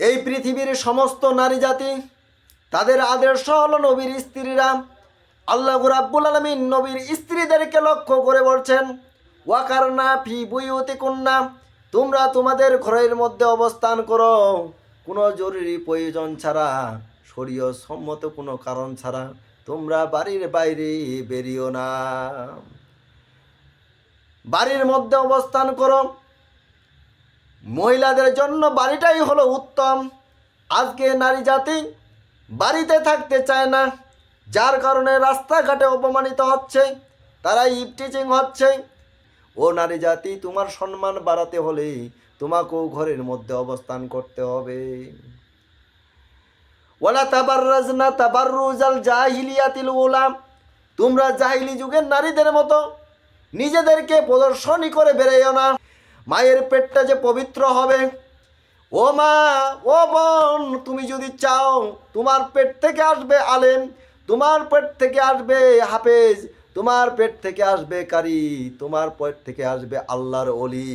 এই পৃথিবীর সমস্ত নারী জাতি তাদের আদর্শ হলো নবীর স্ত্রীরা। আল্লাহ রাব্বুল আলামিন নবীর স্ত্রীদেরকে লক্ষ্য করে বলছেন, ওয়াকারনা ফি বুয়ুতিকুন্না, তোমরা তোমাদের ঘরের মধ্যে অবস্থান করো কোনো জরুরি প্রয়োজন ছাড়া, শরীয়ত সম্মত কোনো কারণ ছাড়া তোমরা বাড়ির বাইরে বেরিও না, বাড়ির মধ্যে অবস্থান করো। মহিলাদের জন্য বাড়িটাই হলো উত্তম। আজকে নারী জাতি বাড়িতে থাকতে চায় না, যার কারণে রাস্তাঘাটে অপমানিত হচ্ছে, তারা ইভটিজিং হচ্ছে। ও নারী জাতি, তোমার সম্মান বাড়াতে হলে তোমাকেও ঘরের মধ্যে অবস্থান করতে হবে। ওয়ালা তাবাররাজনা তাবাররুজাল জাহিলিয়াতিল উলা, তোমরা জাহিলি যুগের নারীদের মতো নিজেদেরকে প্রদর্শনী করে বেরিও না। মায়ের পেটটা যে পবিত্র হবে, ও মা, ও বোন, তুমি যদি চাও তোমার পেট থেকে আসবে আলেম, তোমার পেট থেকে আসবে হাফেজ, তোমার পেট থেকে আসবে কারি, তোমার পেট থেকে আসবে আল্লাহর ওলি।